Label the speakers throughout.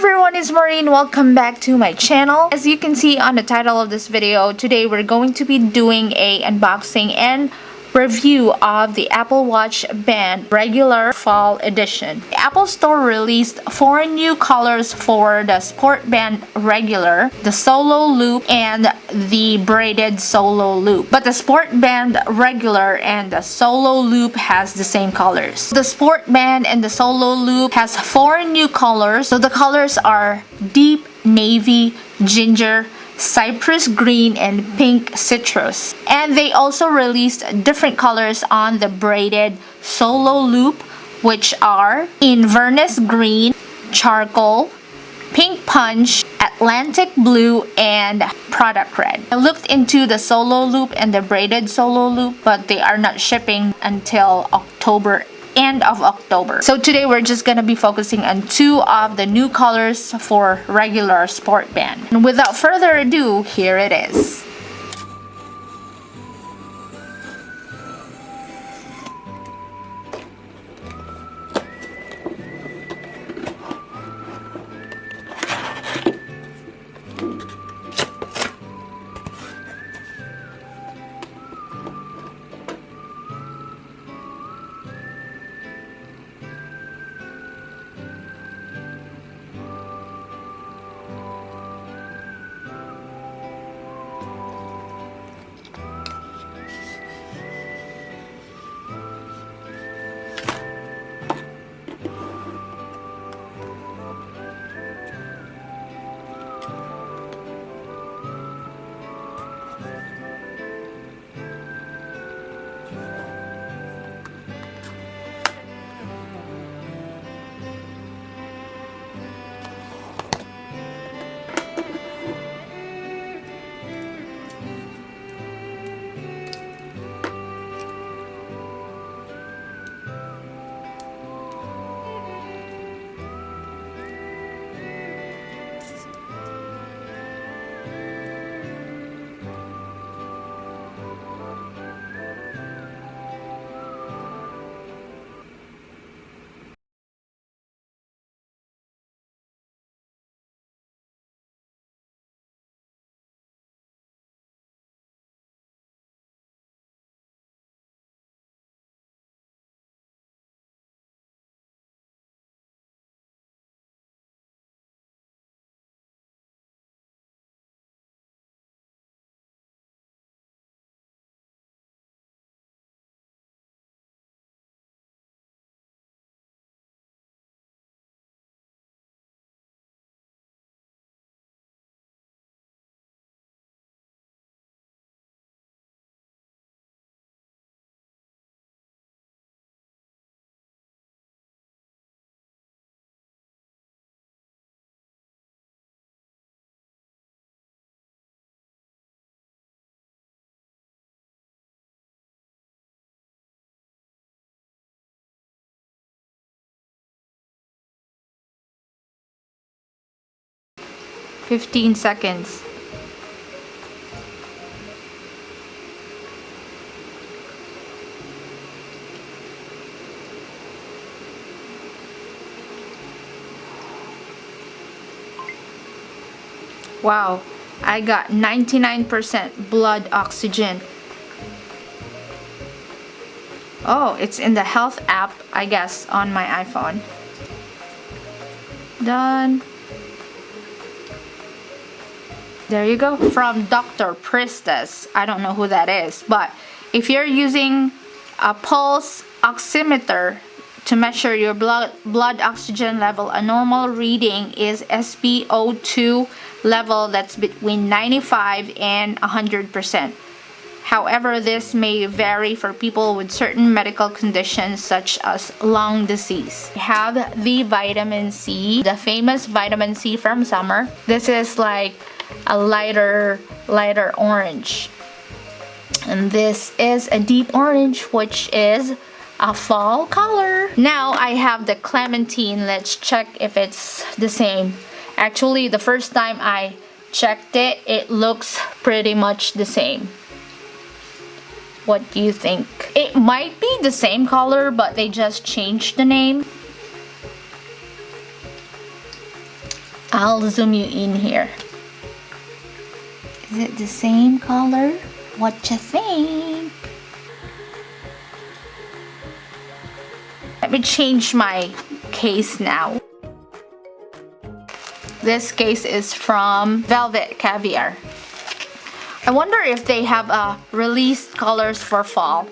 Speaker 1: everyone, it's Maureen. Welcome back to my channel. As you can see on the title of this video, today we're going to be doing a unboxing and review of the Apple Watch Band Regular Fall Edition. The Apple Store released 4 new colors for the Sport Band Regular, the Solo Loop, and the Braided Solo Loop. But the Sport Band Regular and the Solo Loop has the same colors. The Sport Band and the Solo Loop has 4 new colors. So the colors are deep navy, ginger, cypress green, and pink citrus. And they also released different colors on the Braided Solo Loop, which are Inverness green, charcoal, pink punch, Atlantic blue, and product red. I looked into the Solo Loop and the Braided Solo Loop, but they are not shipping until end of October. So today we're just gonna be focusing on 2 of the new colors for regular Sport Band. And without further ado, here it is. "15 seconds. Wow, I got 99% blood oxygen. Oh, it's in the health app, I guess, on my iPhone. Done. There you go. From Dr. Priestess. I don't know who that is, but if you're using a pulse oximeter to measure your blood oxygen level, a normal reading is SpO2 level that's between 95 and 100%. However, this may vary for people with certain medical conditions such as lung disease. We have the vitamin C, the famous vitamin C from summer. This is like a lighter orange, and this is a deep orange, which is a fall color. Now I have the clementine. Let's check if it's the same. Actually, the first time I checked it, it looks pretty much the same. What do you think? It might be the same color, but they just changed the name. I'll zoom you in here. Is it the same color? What you think? Let me change my case now. This case is from Velvet Caviar. I wonder if they have released colors for fall.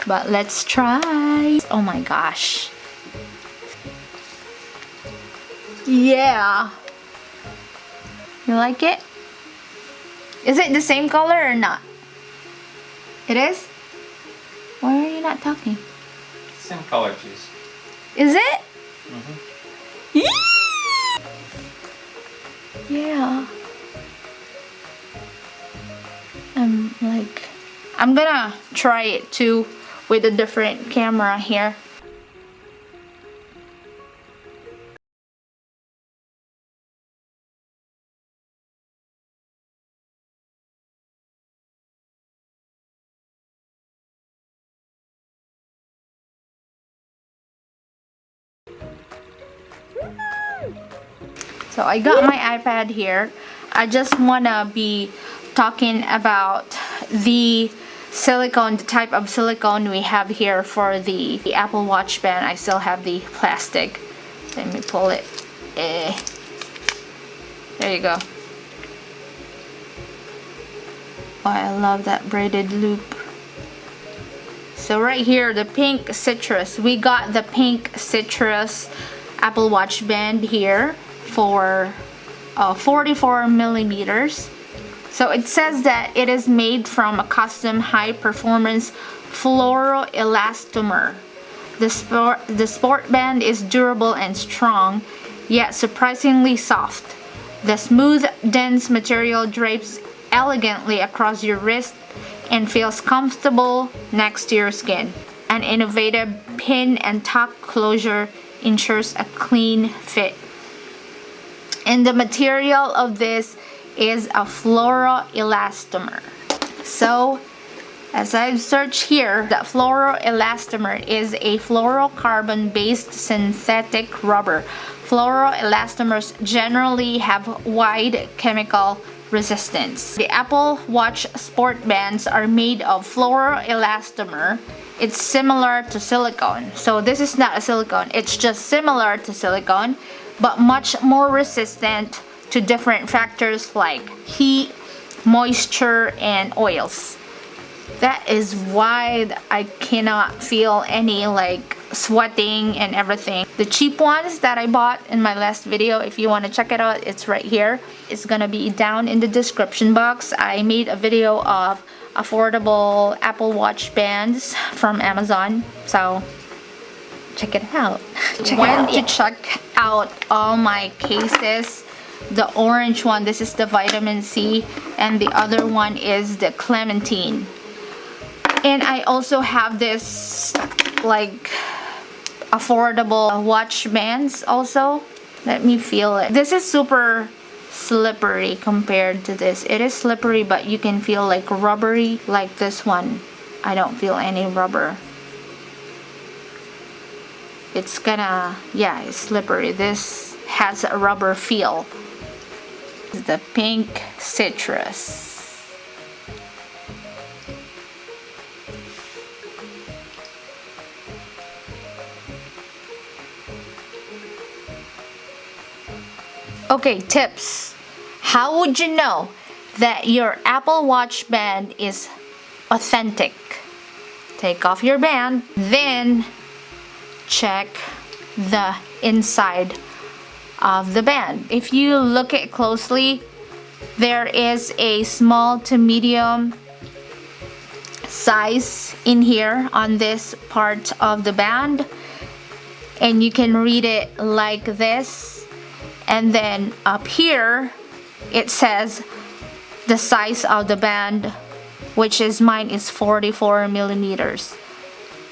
Speaker 1: But let's try. Oh my gosh. Yeah. You like it? Is it the same color or not? It is? Why are you not talking?
Speaker 2: Same color, please.
Speaker 1: Is it?
Speaker 2: Mm-hmm.
Speaker 1: Yeah. I'm gonna try it too with a different camera here. So I got my iPad here. I just wanna be talking about the silicone, the type of silicone we have here for the Apple Watch band. I still have the plastic. Let me pull it. There you go. Oh, I love that braided loop. So right here, the pink citrus. We got the pink citrus Apple Watch band here for 44 millimeters. So it says that it is made from a custom high-performance fluoroelastomer. The sport band is durable and strong, yet surprisingly soft. The smooth, dense material drapes elegantly across your wrist and feels comfortable next to your skin. An innovative pin and tuck closure ensures a clean fit. And the material of this is a fluoroelastomer. So as I've searched here, that fluoroelastomer is a fluorocarbon based synthetic rubber. Fluoroelastomers generally have wide chemical resistance. The Apple Watch sport bands are made of fluoroelastomer. It's similar to silicone. So this is not a silicone, it's just similar to silicone, but much more resistant to different factors like heat, moisture, and oils. That is why I cannot feel any like sweating and everything. The cheap ones that I bought in my last video, if you want to check it out, it's right here. It's gonna be down in the description box. I made a video of affordable Apple Watch bands from Amazon, so check it out. Check out all my cases. The orange one, this is the vitamin C, and the other one is the clementine. And I also have this like affordable watch bands also. Let me feel it. This is super slippery compared to this. It is slippery, but you can feel like rubbery. Like this one, I don't feel any rubber. It's gonna, yeah, it's slippery. This has a rubber feel. The pink citrus. Okay, tips. How would you know that your Apple Watch band is authentic? Take off your band, then check the inside of the band. If you look at it closely, there is a small to medium size in here on this part of the band, and you can read it like this. And then up here it says the size of the band, which is mine is 44 millimeters.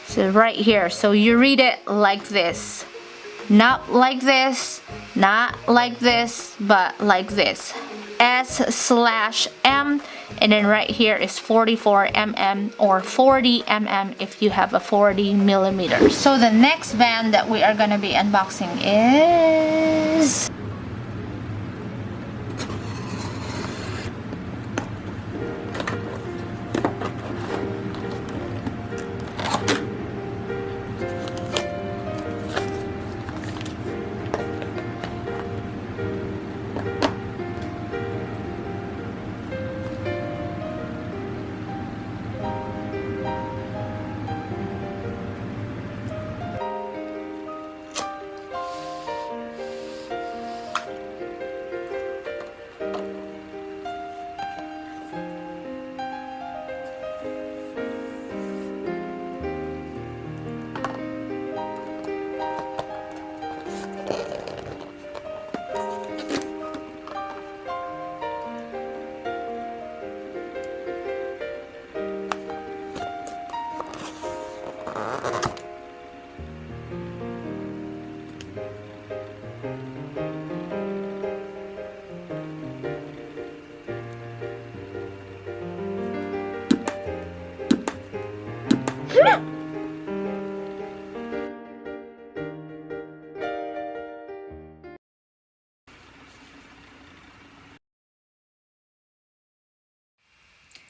Speaker 1: So right here, so you read it like this, not like this, not like this, but like this, S/M, and then right here is 44 mm or 40 mm if you have a 40 millimeters. So the next band that we are gonna be unboxing is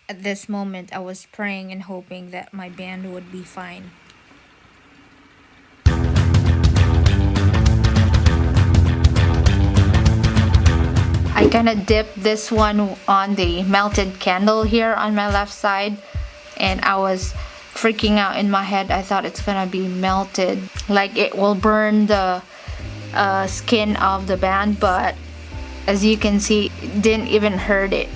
Speaker 1: At this moment, I was praying and hoping that my band would be fine. I kind of dipped this one on the melted candle here on my left side, and I was freaking out in my head. I thought it's gonna be melted, like it will burn the skin of the band, but as you can see, it didn't even hurt it.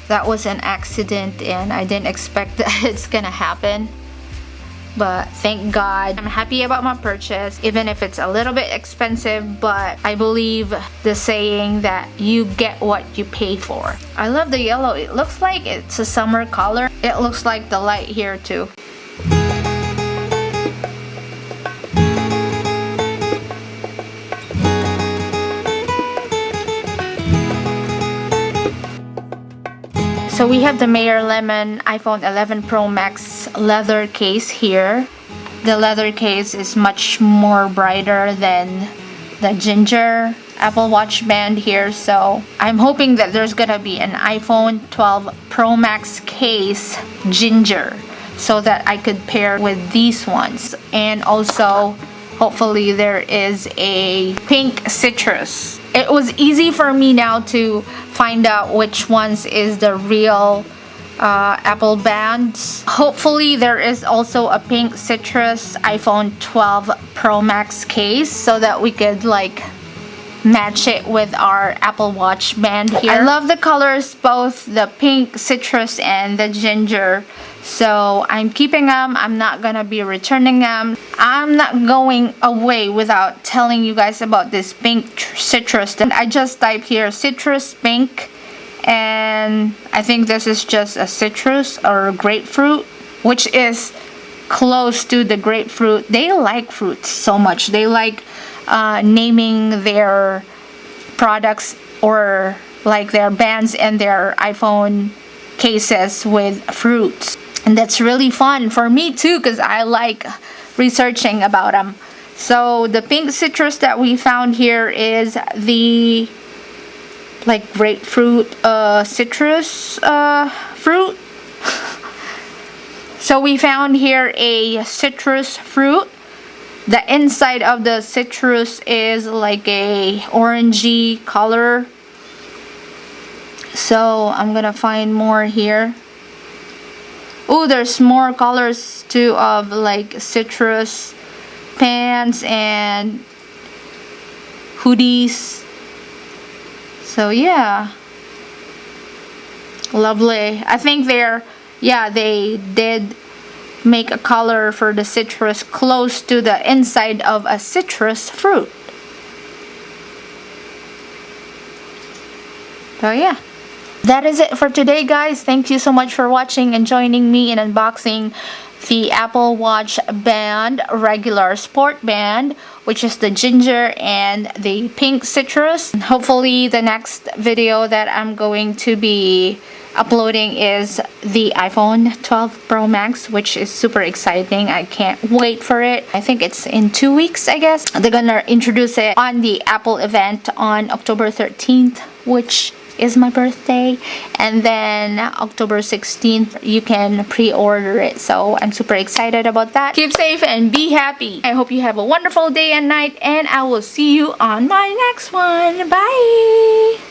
Speaker 1: That was an accident and I didn't expect that it's gonna happen. But thank God, I'm happy about my purchase, even if it's a little bit expensive, but I believe the saying that you get what you pay for. I love the yellow. It looks like it's a summer color. It looks like the light here too. So we have the Mayor Lemon iPhone 11 Pro Max leather case here. The leather case is much more brighter than the ginger Apple Watch band here. So I'm hoping that there's gonna be an iPhone 12 Pro Max case ginger so that I could pair with these ones. And also, hopefully there is a pink citrus. It was easy for me now to find out which ones is the real Apple bands. Hopefully there is also a pink citrus iPhone 12 Pro Max case so that we could like match it with our Apple Watch band here. I love the colors, both the pink citrus and the ginger. So I'm keeping them. I'm not gonna be returning them. I'm not going away without telling you guys about this pink citrus. I just typed here citrus pink, and I think this is just a citrus or grapefruit, which is close to the grapefruit. They like fruits so much. They like naming their products or like their bands and their iPhone cases with fruits. And that's really fun for me too, because I like researching about them. So the pink citrus that we found here is the like grapefruit citrus fruit. So we found here a citrus fruit. The inside of the citrus is like a orangey color. So I'm gonna find more here. Oh, there's more colors too of like citrus pants and hoodies. So yeah, lovely. I think they did make a color for the citrus close to the inside of a citrus fruit. So yeah, that is it for today, guys. Thank you so much for watching and joining me in unboxing the Apple Watch band, regular sport band, which is the ginger and the pink citrus. And hopefully the next video that I'm going to be uploading is the iPhone 12 Pro Max, which is super exciting. I can't wait for it. I think it's in 2 weeks, I guess. They're gonna introduce it on the Apple event on October 13th, which is my birthday, and then October 16th you can pre-order it. So I'm super excited about that. Keep safe and be happy. I hope you have a wonderful day and night, and I will see you on my next one. Bye.